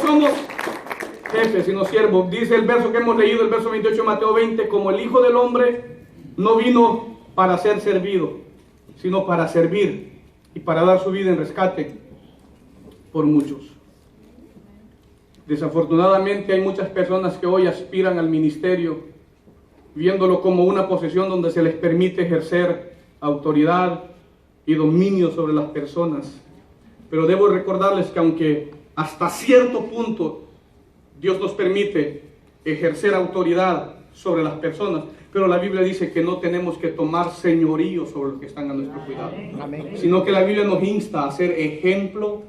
somos jefes y no siervos. Dice el verso que hemos leído, el verso 28 de Mateo 20, como el Hijo del Hombre no vino para ser servido, sino para servir y para dar su vida en rescate por muchos. Desafortunadamente hay muchas personas que hoy aspiran al ministerio, viéndolo como una posesión donde se les permite ejercer autoridad y dominio sobre las personas. Pero debo recordarles que aunque hasta cierto punto Dios nos permite ejercer autoridad sobre las personas, pero la Biblia dice que no tenemos que tomar señorío sobre los que están a nuestro cuidado, sino que la Biblia nos insta a ser ejemplo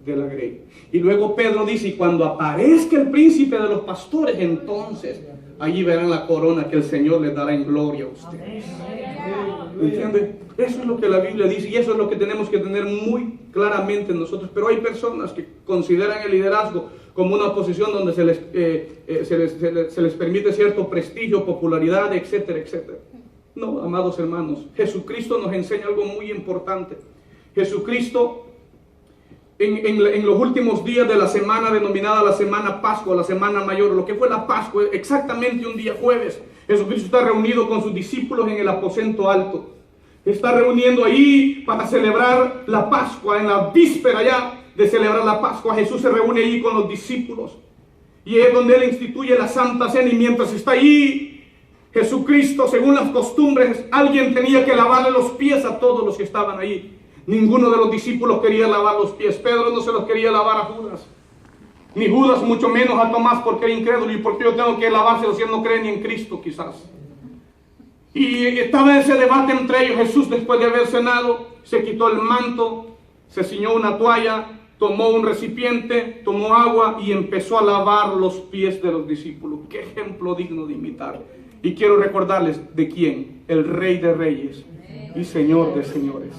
de la grey. Y luego Pedro dice, y cuando aparezca el príncipe de los pastores, entonces allí verán la corona que el Señor les dará en gloria a ustedes. ¿Entiende? Eso es lo que la Biblia dice y eso es lo que tenemos que tener muy claramente en nosotros. Pero hay personas que consideran el liderazgo como una posición donde se les permite cierto prestigio, popularidad, etcétera, etcétera. No, amados hermanos, Jesucristo nos enseña algo muy importante. Jesucristo en los últimos días de la semana denominada la semana Pascua, la semana mayor, lo que fue la Pascua, exactamente un día jueves, Jesucristo está reunido con sus discípulos en el aposento alto. Está reuniendo ahí para celebrar la Pascua, en la víspera ya de celebrar la Pascua. Jesús se reúne allí con los discípulos y es donde Él instituye la Santa Cena, y mientras está allí Jesucristo, según las costumbres, alguien tenía que lavarle los pies a todos los que estaban ahí. Ninguno de los discípulos quería lavar los pies. Pedro no se los quería lavar a Judas, ni Judas mucho menos a Tomás, porque era incrédulo. ¿Y porque yo tengo que lavárselos si él no cree ni en Cristo quizás? Y estaba ese debate entre ellos. Jesús, después de haber cenado, se quitó el manto, se ciñó una toalla, tomó un recipiente, tomó agua y empezó a lavar los pies de los discípulos. Qué ejemplo digno de imitar. Y quiero recordarles de quién: el Rey de Reyes y Señor de Señores.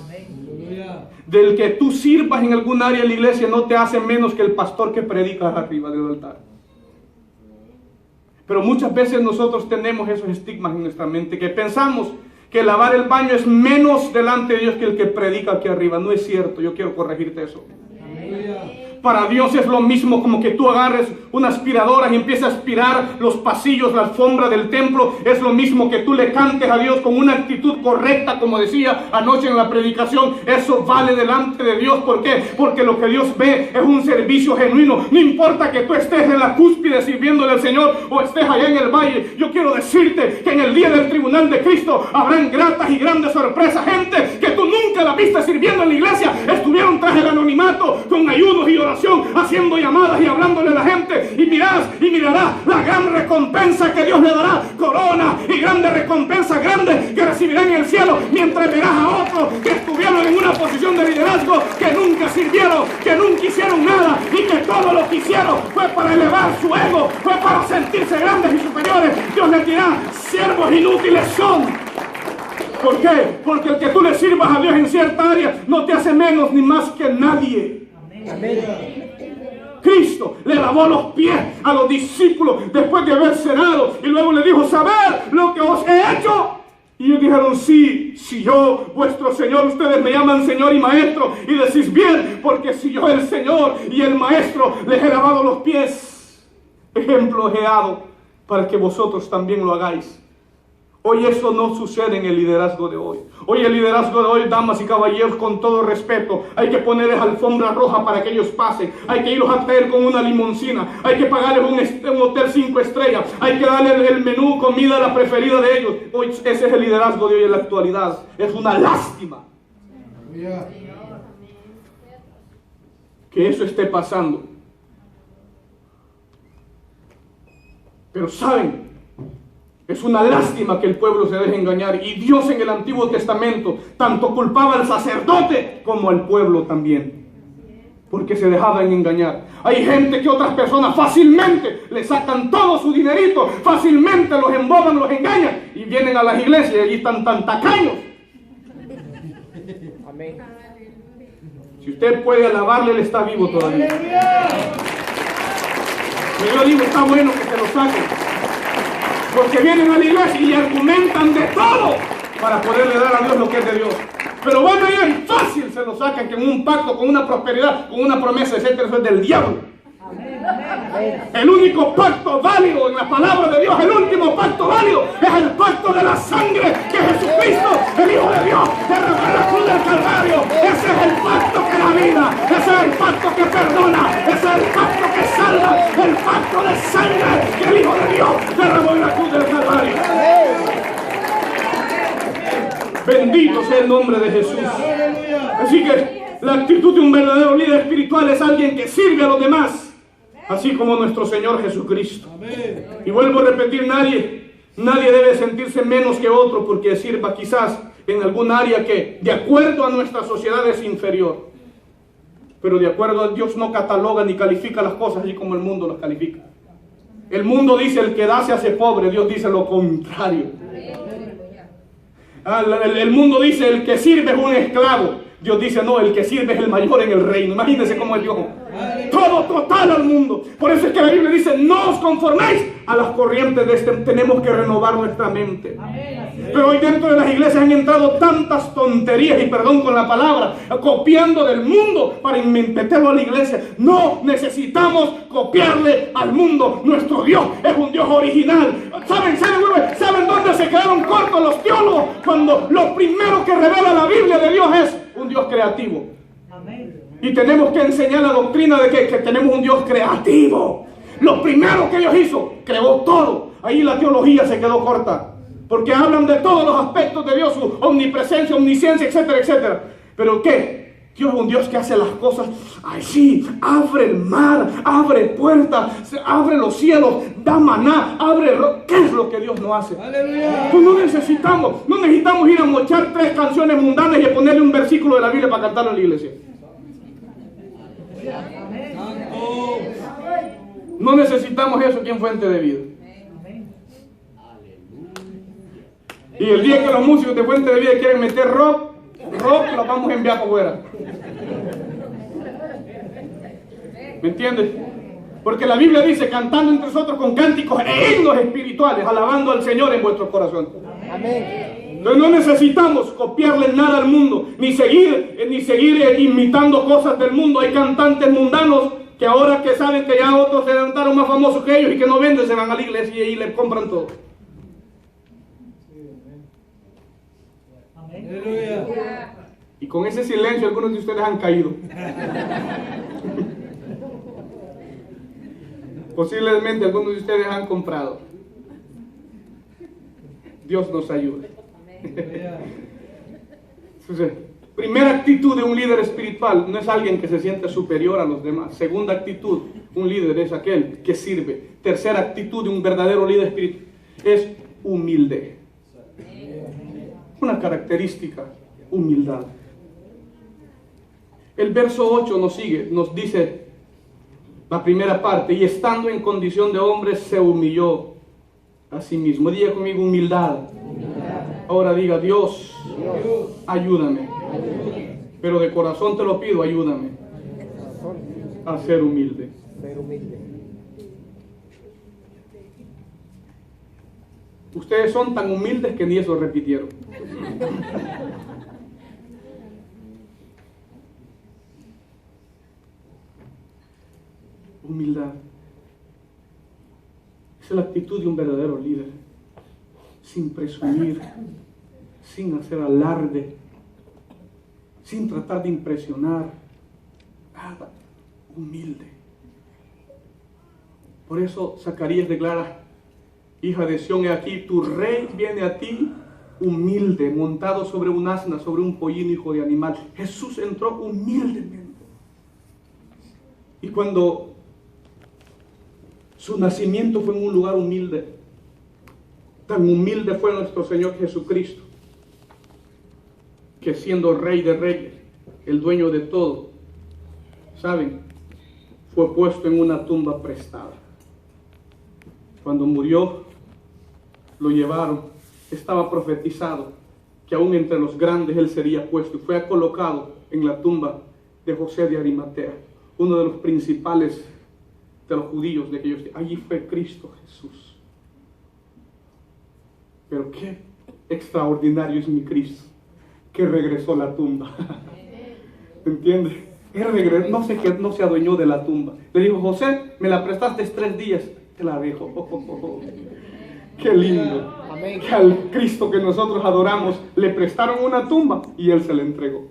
Del que tú sirvas en algún área de la iglesia no te hace menos que el pastor que predica arriba del altar. Pero muchas veces nosotros tenemos esos estigmas en nuestra mente, que pensamos que lavar el baño es menos delante de Dios que el que predica aquí arriba. No es cierto, yo quiero corregirte eso. Para Dios es lo mismo como que tú agarres una aspiradora y empieces a aspirar los pasillos, la alfombra del templo. Es lo mismo que tú le cantes a Dios con una actitud correcta, como decía anoche en la predicación. Eso vale delante de Dios. ¿Por qué? Porque lo que Dios ve es un servicio genuino. No importa que tú estés en la cúspide sirviéndole al Señor o estés allá en el valle. Yo quiero decirte que en el día del tribunal de Cristo habrán gratas y grandes sorpresas. Gente que tú nunca la viste sirviendo en la iglesia, estuvieron tras el anonimato con ayunos y oración, haciendo llamadas y hablándole a la gente, y mirarás la gran recompensa que Dios le dará, corona y grande recompensa grande que recibirán en el cielo, mientras verás a otros que estuvieron en una posición de liderazgo, que nunca sirvieron, que nunca hicieron nada, y que todo lo que hicieron fue para elevar su ego, fue para sentirse grandes y superiores. Dios les dirá: siervos inútiles son. ¿Por qué? Porque el que tú le sirvas a Dios en cierta área no te hace menos ni más que nadie. Amén. Cristo le lavó los pies a los discípulos después de haber cenado, y luego le dijo: ¿sabed lo que os he hecho? Y ellos dijeron: sí, si yo, vuestro Señor, ustedes me llaman Señor y Maestro, y decís bien, porque si yo, el Señor y el Maestro, les he lavado los pies, ejemplo he dado para que vosotros también lo hagáis. Hoy eso no sucede en el liderazgo de hoy. Hoy el liderazgo de hoy, damas y caballeros, con todo respeto, hay que ponerles alfombra roja para que ellos pasen. Hay que irlos a traer con una limoncina. Hay que pagarles un hotel 5 estrellas. Hay que darles el menú, comida, la preferida de ellos. Hoy ese es el liderazgo de hoy en la actualidad. Es una lástima que eso esté pasando. Pero ¿saben? Es una lástima que el pueblo se deje engañar. Y Dios en el Antiguo Testamento tanto culpaba al sacerdote como al pueblo también, porque se dejaban engañar. Hay gente que otras personas fácilmente le sacan todo su dinerito, fácilmente los emboban, los engañan, y vienen a las iglesias y allí están tan tacaños. Amén. Si usted puede alabarle, él está vivo todavía. Pero yo digo, está bueno que se lo saquen, porque vienen a la iglesia y argumentan de todo para poderle dar a Dios lo que es de Dios. Pero van allá y fácil se lo sacan, que en un pacto, con una prosperidad, con una promesa, etcétera, eso es del diablo. Amén. El único pacto válido en la palabra de Dios, el último pacto válido, es el pacto de la sangre que Jesucristo, el Hijo de Dios, derramó en la cruz del Calvario. Ese es el pacto que da vida, ese es el pacto que perdona, ese es el pacto que salva, el pacto de sangre que el Hijo de Dios derramó en la cruz del Calvario. Bendito sea el nombre de Jesús. Así que la actitud de un verdadero líder espiritual es alguien que sirve a los demás, así como nuestro Señor Jesucristo. Y vuelvo a repetir, nadie debe sentirse menos que otro porque sirva quizás en algún área que de acuerdo a nuestra sociedad es inferior. Pero de acuerdo a Dios no cataloga ni califica las cosas así como el mundo las califica. El mundo dice el que da se hace pobre, Dios dice lo contrario. El mundo dice el que sirve es un esclavo. Dios dice, no, el que sirve es el mayor en el reino. Imagínense cómo es Dios. Todo total al mundo. Por eso es que la Biblia dice, no os conforméis a las corrientes de este. Tenemos que renovar nuestra mente. Pero hoy dentro de las iglesias han entrado tantas tonterías, y perdón con la palabra, copiando del mundo para meterlo a la iglesia. No necesitamos copiarle al mundo. Nuestro Dios es un Dios original. ¿Saben dónde se quedaron cortos los teólogos? Cuando lo primero que revela la Biblia de Dios es un Dios creativo. Y tenemos que enseñar la doctrina de que tenemos un Dios creativo. Lo primero que Dios hizo, creó todo. Ahí la teología se quedó corta, porque hablan de todos los aspectos de Dios, su omnipresencia, omnisciencia, etcétera, etcétera. Pero ¿qué? Dios es un Dios que hace las cosas así. Abre el mar, abre puertas, abre los cielos, da maná, ¿qué es lo que Dios no hace? Pues no necesitamos ir a mochar 3 canciones mundanas y a ponerle un versículo de la Biblia para cantarlo en la iglesia. No necesitamos eso aquí en Fuente de Vida. Y el día que los músicos de Fuente de Vida quieren meter rock, los vamos a enviar para afuera. ¿Me entiendes? Porque la Biblia dice, cantando entre nosotros con cánticos e himnos espirituales, alabando al Señor en vuestro corazón. Amén. Entonces no necesitamos copiarle nada al mundo, ni seguir imitando cosas del mundo. Hay cantantes mundanos que ahora que saben que ya otros se levantaron más famosos que ellos y que no venden, se van a la iglesia y ahí les compran todo. Y con ese silencio algunos de ustedes han caído. Posiblemente algunos de ustedes han comprado. Dios nos ayude. Entonces, primera actitud de un líder espiritual no es alguien que se siente superior a los demás. Segunda actitud, un líder es aquel que sirve. Tercera actitud de un verdadero líder espiritual es humilde. Una característica, humildad. El verso 8 nos dice la primera parte, y estando en condición de hombre se humilló a sí mismo. Diga conmigo, humildad. Ahora diga, Dios, ayúdame. Pero de corazón te lo pido, ayúdame a ser humilde. Ustedes son tan humildes que ni eso repitieron. Humildad. Esa es la actitud de un verdadero líder. Sin presumir, sin hacer alarde, sin tratar de impresionar. Nada. Humilde. Por eso Zacarías declara, hija de Sión, he aquí, tu rey viene a ti humilde, montado sobre un asna, sobre un pollino, hijo de animal. Jesús entró humildemente. Y cuando su nacimiento fue en un lugar humilde, tan humilde fue nuestro Señor Jesucristo, que siendo Rey de Reyes, el dueño de todo, ¿saben? Fue puesto en una tumba prestada. Cuando murió, lo llevaron. Estaba profetizado que aún entre los grandes él sería puesto, y fue colocado en la tumba de José de Arimatea, uno de los principales de los judíos de aquellos días. Allí fue Cristo Jesús. Pero qué extraordinario es mi Cristo, que regresó a la tumba. ¿Entiendes? Él no se adueñó de la tumba. Le dijo: José, me la prestaste 3 días, te la dejo. Qué lindo. Amén. Que al Cristo que nosotros adoramos le prestaron una tumba y Él se la entregó.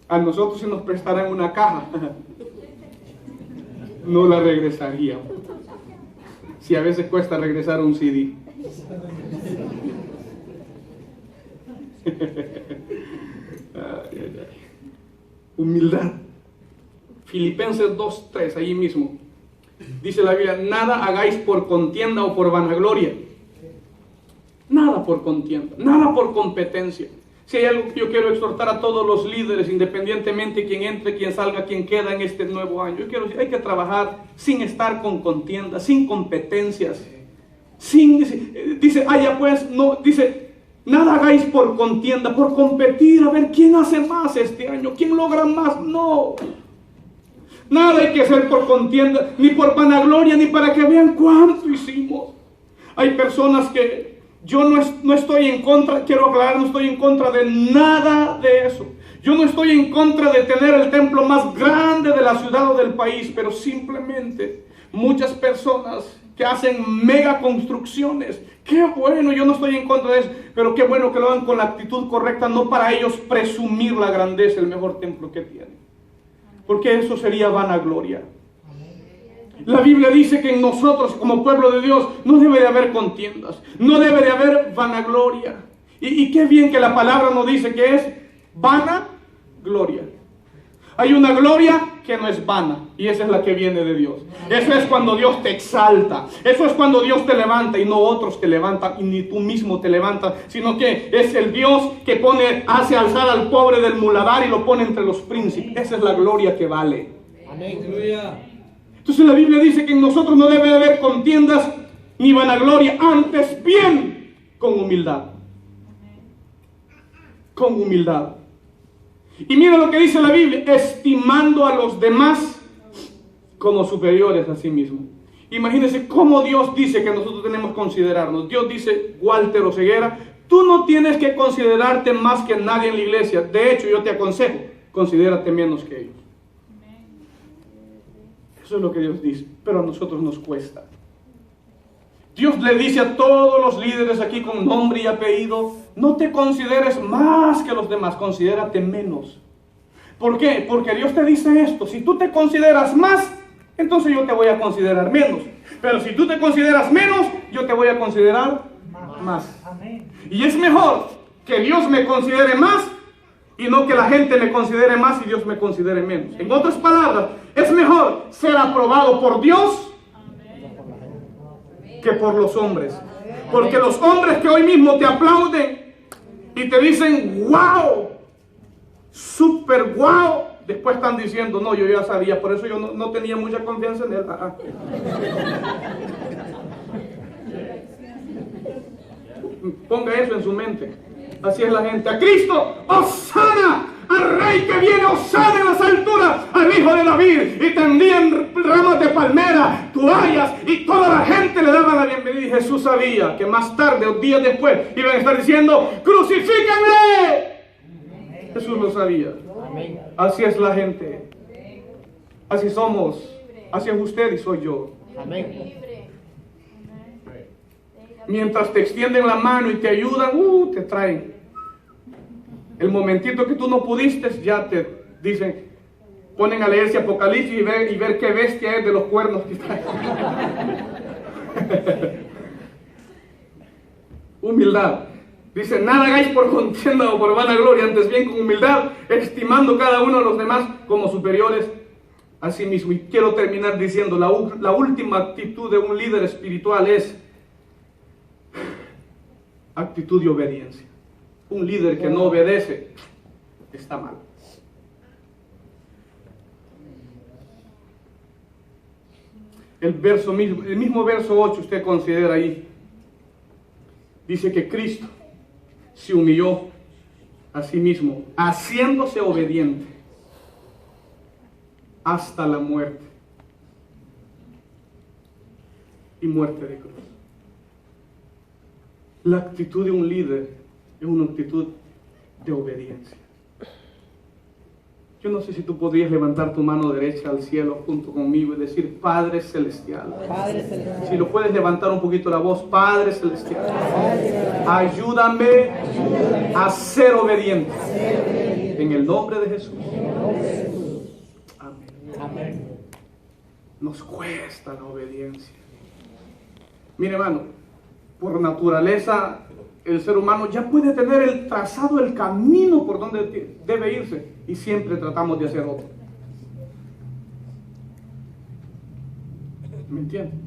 A nosotros, si nos prestaran una caja, no la regresaríamos. Si a veces cuesta regresar un CD. Humildad. Filipenses 2:3, allí mismo. Dice la Biblia: nada hagáis por contienda o por vanagloria. Nada por contienda, nada por competencia. Si hay algo que yo quiero exhortar a todos los líderes, independientemente de quién entre, quién salga, quién queda en este nuevo año, yo quiero decir, hay que trabajar sin estar con contienda, sin competencias, dice, ya pues, no, dice, nada hagáis por contienda, por competir, a ver quién hace más este año, quién logra más. No, nada hay que hacer por contienda, ni por vanagloria, ni para que vean cuánto hicimos. Hay personas que yo no estoy en contra, quiero aclarar, no estoy en contra de nada de eso. Yo no estoy en contra de tener el templo más grande de la ciudad o del país, pero simplemente muchas personas que hacen mega construcciones, qué bueno, yo no estoy en contra de eso, pero qué bueno que lo hagan con la actitud correcta, no para ellos presumir la grandeza, el mejor templo que tienen, porque eso sería vanagloria. La Biblia dice que en nosotros como pueblo de Dios no debe de haber contiendas, no debe de haber vanagloria. Y qué bien que la palabra nos dice que es vanagloria. Hay una gloria que no es vana, y esa es la que viene de Dios. Eso es cuando Dios te exalta, eso es cuando Dios te levanta y no otros te levantan, y ni tú mismo te levantas, sino que es el Dios que hace alzar al pobre del muladar y lo pone entre los príncipes. Esa es la gloria que vale. Amén. Entonces la Biblia dice que en nosotros no debe haber contiendas ni vanagloria, antes bien con humildad. Con humildad. Y mira lo que dice la Biblia: estimando a los demás como superiores a sí mismo. Imagínense cómo Dios dice que nosotros tenemos que considerarnos. Dios dice: Walter Oseguera, tú no tienes que considerarte más que nadie en la iglesia. De hecho, yo te aconsejo, considérate menos que ellos. Eso es lo que Dios dice, pero a nosotros nos cuesta. Dios le dice a todos los líderes aquí con nombre y apellido: no te consideres más que los demás, considérate menos. ¿Por qué? Porque Dios te dice esto: si tú te consideras más, entonces yo te voy a considerar menos. Pero si tú te consideras menos, yo te voy a considerar más. Y es mejor que Dios me considere más y no que la gente me considere más y Dios me considere menos. En otras palabras, es mejor ser aprobado por Dios que por los hombres. Porque los hombres que hoy mismo te aplauden y te dicen wow, super wow, después están diciendo: no, yo ya sabía, por eso yo no tenía mucha confianza en él. Ponga eso en su mente. Así es la gente. A Cristo, ¡hosana! Al Rey que viene, ¡hosana en las alturas! Al Hijo de David. Y tendían ramas de palmera, toallas, y toda la gente le daba la bienvenida. Y Jesús sabía que más tarde o días después iban a estar diciendo: ¡crucifíquenme! Jesús lo sabía. Así es la gente. Así somos. Así es usted y soy yo. Amén. Mientras te extienden la mano y te ayudan, te traen. El momentito que tú no pudiste, ya te dicen, ponen a leerse Apocalipsis y ver qué bestia es de los cuernos que está. Humildad. Dice: nada hagáis por contienda o por vanagloria, antes bien con humildad, estimando cada uno a los demás como superiores a sí mismo. Y quiero terminar diciendo, la última actitud de un líder espiritual es actitud de obediencia. Un líder que no obedece está mal. El mismo verso 8, usted considera ahí, dice que Cristo se humilló a sí mismo, haciéndose obediente hasta la muerte, y muerte de cruz. La actitud de un líder es una actitud de obediencia. Yo no sé si tú podrías levantar tu mano derecha al cielo junto conmigo y decir: Padre Celestial. Padre Celestial. Si lo puedes levantar un poquito la voz: Padre Celestial, ayúdame a ser obediente. En el nombre de Jesús. Amén. Nos cuesta la obediencia. Mire, hermano, por naturaleza el ser humano ya puede tener el trazado, el camino por donde debe irse, y siempre tratamos de hacer otro. ¿Me entienden?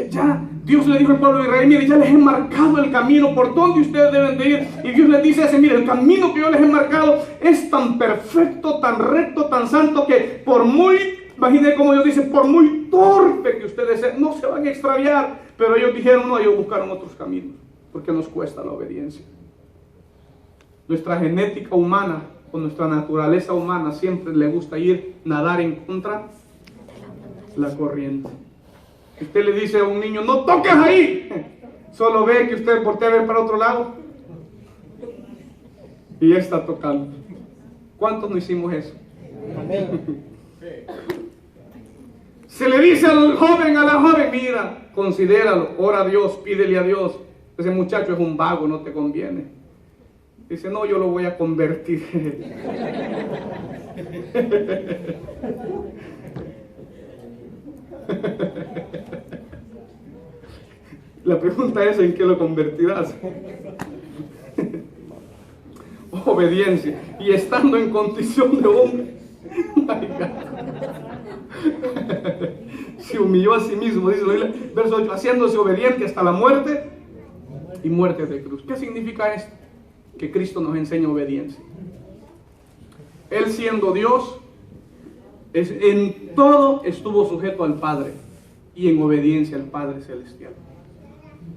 Ya Dios le dijo al pueblo de Israel: mire, ya les he marcado el camino por donde ustedes deben de ir. Y Dios les dice: mire, el camino que yo les he marcado es tan perfecto, tan recto, tan santo, que por muy, imagínense como Dios dice, por muy torpe que ustedes sean, no se van a extraviar. Pero ellos dijeron no, ellos buscaron otros caminos, porque nos cuesta la obediencia. Nuestra genética humana, o nuestra naturaleza humana, siempre le gusta nadar en contra la corriente. Usted le dice a un niño: no toques ahí, solo ve que usted voltea a ver para otro lado y ya está tocando. ¿Cuántos no hicimos eso? Se le dice al joven, a la joven: mira, considéralo, ora a Dios, pídele a Dios. Ese muchacho es un vago, no te conviene. Dice: no, yo lo voy a convertir. La pregunta es: ¿en qué lo convertirás? Obediencia. Y estando en condición de hombre, se humilló a sí mismo, dice verso 8, haciéndose obediente hasta la muerte, y muerte de cruz. ¿Qué significa esto? Que Cristo nos enseña obediencia. Él, siendo Dios, en todo estuvo sujeto al Padre y en obediencia al Padre Celestial.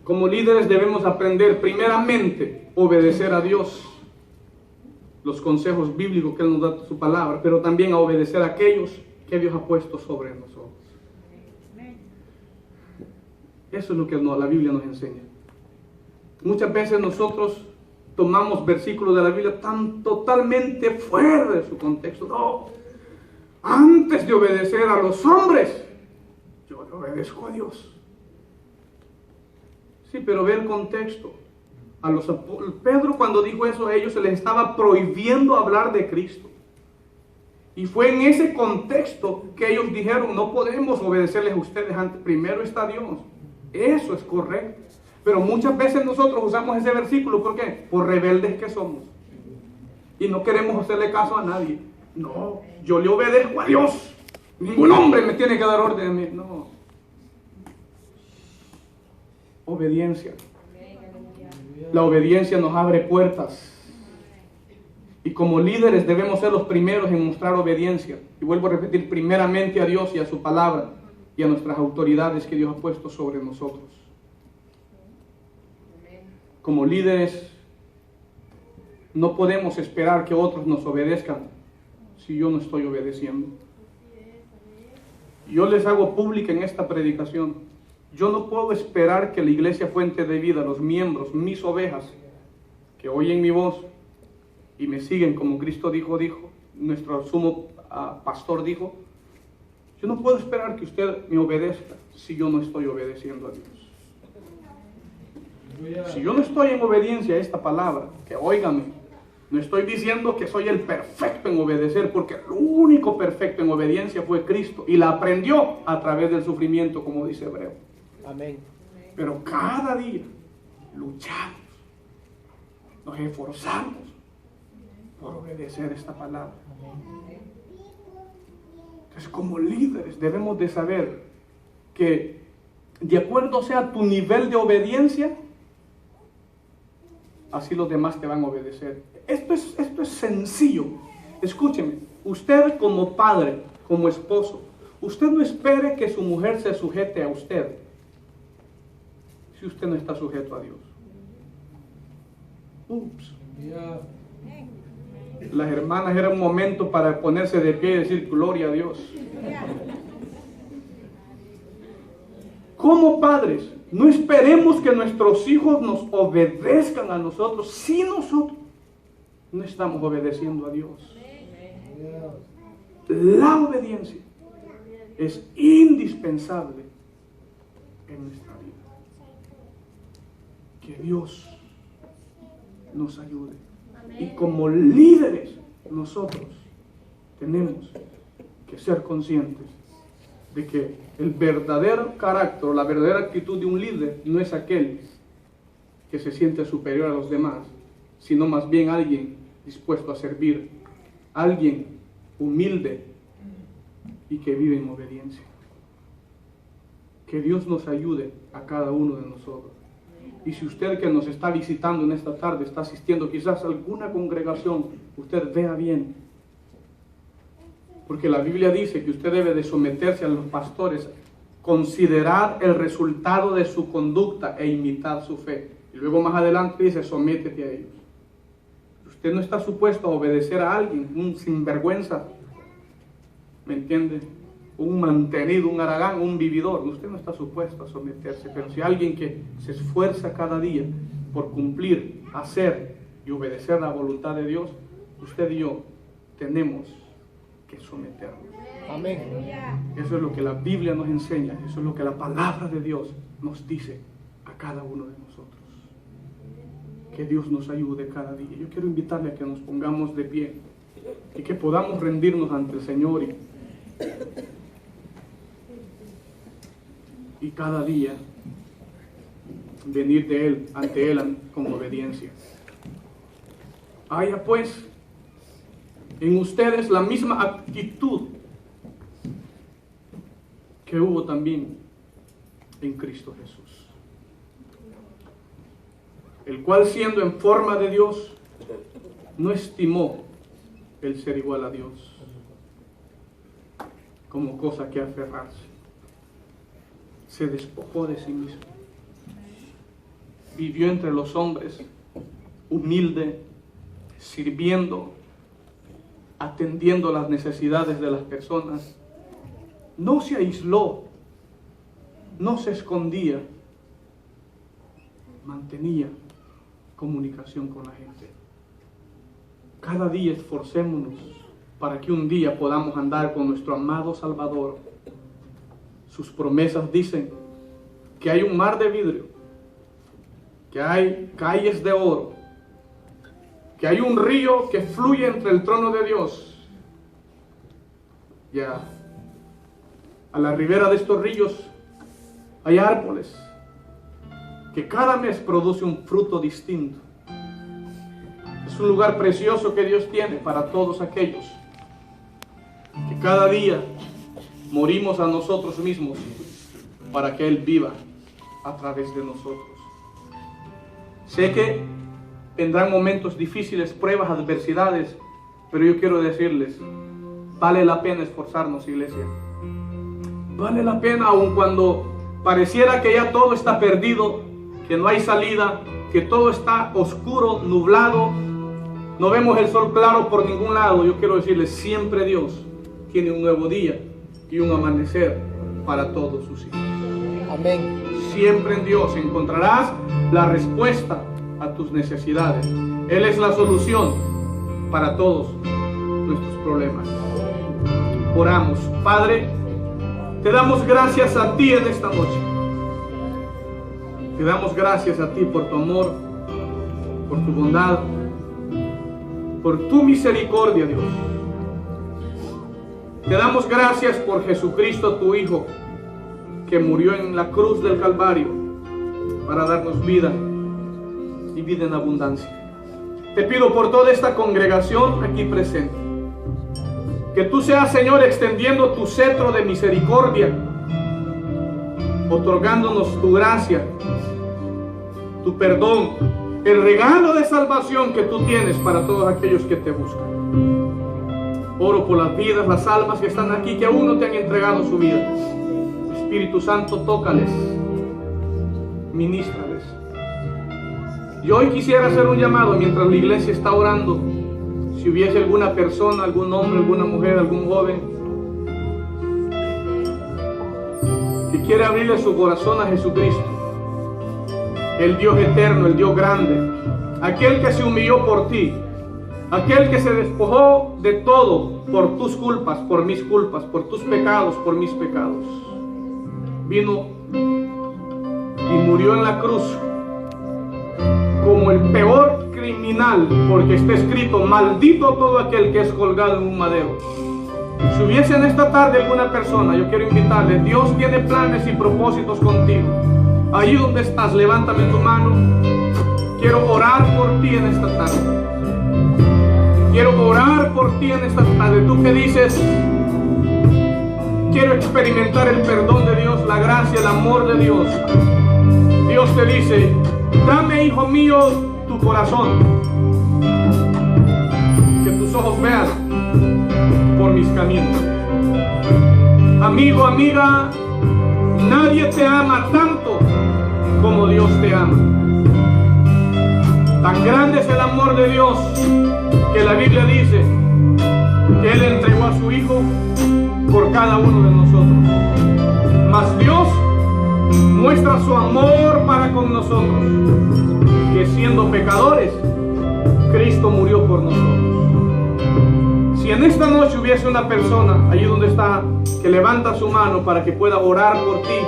Como líderes debemos aprender primeramente a obedecer a Dios, los consejos bíblicos que Él nos da, su palabra, pero también a obedecer a aquellos que Dios ha puesto sobre nosotros. Eso es lo que la Biblia nos enseña. Muchas veces nosotros tomamos versículos de la Biblia tan totalmente fuera de su contexto. No, antes de obedecer a los hombres, yo le obedezco a Dios. Sí, pero ve el contexto. Pedro, cuando dijo eso, a ellos se les estaba prohibiendo hablar de Cristo. Y fue en ese contexto que ellos dijeron: no podemos obedecerles a ustedes, primero está Dios. Eso es correcto. Pero muchas veces nosotros usamos ese versículo, ¿por qué? Por rebeldes que somos. Y no queremos hacerle caso a nadie. No, yo le obedezco a Dios. Ningún hombre me tiene que dar orden a mí. No. Obediencia. La obediencia nos abre puertas. Y como líderes debemos ser los primeros en mostrar obediencia. Y vuelvo a repetir: primeramente a Dios y a su palabra y a nuestras autoridades que Dios ha puesto sobre nosotros. Como líderes no podemos esperar que otros nos obedezcan si yo no estoy obedeciendo. Yo les hago pública en esta predicación: yo no puedo esperar que la Iglesia Fuente de Vida, los miembros, mis ovejas, que oyen mi voz y me siguen como Cristo dijo, nuestro sumo pastor dijo, yo no puedo esperar que usted me obedezca si yo no estoy obedeciendo a Dios. Si yo no estoy en obediencia a esta palabra, que óigame, no estoy diciendo que soy el perfecto en obedecer, porque el único perfecto en obediencia fue Cristo, y la aprendió a través del sufrimiento, como dice Hebreo. Amén. Pero cada día luchamos, nos esforzamos por obedecer esta palabra. Entonces, como líderes debemos de saber que de acuerdo sea tu nivel de obediencia, así los demás te van a obedecer. Esto es sencillo. Escúcheme, usted como padre, como esposo, usted no espere que su mujer se sujete a usted si usted no está sujeto a Dios. Ups. Las hermanas, era un momento para ponerse de pie y decir gloria a Dios. Como padres, no esperemos que nuestros hijos nos obedezcan a nosotros si nosotros no estamos obedeciendo a Dios. La obediencia es indispensable en nuestra vida. Que Dios nos ayude. Y como líderes, nosotros tenemos que ser conscientes de que el verdadero carácter, la verdadera actitud de un líder no es aquel que se siente superior a los demás, sino más bien alguien dispuesto a servir, alguien humilde y que vive en obediencia. Que Dios nos ayude a cada uno de nosotros. Y si usted que nos está visitando en esta tarde está asistiendo quizás a alguna congregación, usted vea bien. Porque la Biblia dice que usted debe de someterse a los pastores, considerar el resultado de su conducta e imitar su fe. Y luego más adelante dice, sométete a ellos. Usted no está supuesto a obedecer a alguien, un sinvergüenza, ¿me entiende? Un mantenido, un haragán, un vividor. Usted no está supuesto a someterse, pero si alguien que se esfuerza cada día por cumplir, hacer y obedecer la voluntad de Dios, usted y yo tenemos que someternos. Amén. Eso es lo que la Biblia nos enseña, eso es lo que la palabra de Dios nos dice a cada uno de nosotros. Que Dios nos ayude cada día. Yo quiero invitarle a que nos pongamos de pie y que podamos rendirnos ante el Señor y cada día venir de Él, ante Él con obediencia. Haya pues en ustedes la misma actitud que hubo también en Cristo Jesús, el cual siendo en forma de Dios, no estimó el ser igual a Dios como cosa que aferrarse. Se despojó de sí mismo. Vivió entre los hombres, humilde, sirviendo, atendiendo las necesidades de las personas. No se aisló, no se escondía, mantenía comunicación con la gente. Cada día esforcémonos para que un día podamos andar con nuestro amado Salvador. Sus promesas dicen que hay un mar de vidrio, que hay calles de oro, que hay un río que fluye entre el trono de Dios. Ya a la ribera de estos ríos hay árboles que cada mes produce un fruto distinto. Es un lugar precioso que Dios tiene para todos aquellos que cada día morimos a nosotros mismos para que Él viva a través de nosotros. Sé que vendrán momentos difíciles, pruebas, adversidades, pero yo quiero decirles, vale la pena esforzarnos, iglesia. Vale la pena, aun cuando pareciera que ya todo está perdido, que no hay salida, que todo está oscuro, nublado, no vemos el sol claro por ningún lado. Yo quiero decirles, siempre Dios tiene un nuevo día y un amanecer para todos sus hijos. Amén. Siempre en Dios encontrarás la respuesta a tus necesidades. Él es la solución para todos nuestros problemas. Oramos. Padre, te damos gracias a ti en esta noche. Te damos gracias a ti por tu amor, por tu bondad, por tu misericordia, Dios. Te damos gracias por Jesucristo, tu Hijo, que murió en la cruz del Calvario para darnos vida y vida en abundancia. Te pido por toda esta congregación aquí presente, que tú seas, Señor, extendiendo tu cetro de misericordia, otorgándonos tu gracia, tu perdón, el regalo de salvación que tú tienes para todos aquellos que te buscan. Oro por las vidas, las almas que están aquí, que aún no te han entregado su vida. Espíritu Santo, tócales, ministrales. Y hoy quisiera hacer un llamado mientras la iglesia está orando. Si hubiese alguna persona, algún hombre, alguna mujer, algún joven que quiere abrirle su corazón a Jesucristo, el Dios eterno, el Dios grande, aquel que se humilló por ti, aquel que se despojó de todo por tus culpas, por mis culpas, por tus pecados, por mis pecados, vino y murió en la cruz como el peor criminal, porque está escrito: maldito todo aquel que es colgado en un madero. Si hubiese en esta tarde alguna persona, yo quiero invitarle. Dios tiene planes y propósitos contigo. Allí donde estás, levántame tu mano. Quiero orar por ti en esta tarde. Quiero orar por ti en esta tarde. Tú que dices: quiero experimentar el perdón de Dios, la gracia, el amor de Dios. Dios te dice: dame, hijo mío, tu corazón, que tus ojos vean por mis caminos. Amigo, amiga, nadie te ama tanto como Dios te ama. Tan grande es el amor de Dios que la Biblia dice que Él entregó a su Hijo por cada uno de nosotros. Mas Dios muestra su amor para con nosotros, que siendo pecadores, Cristo murió por nosotros. Si en esta noche hubiese una persona allí donde está, que levanta su mano para que pueda orar por ti,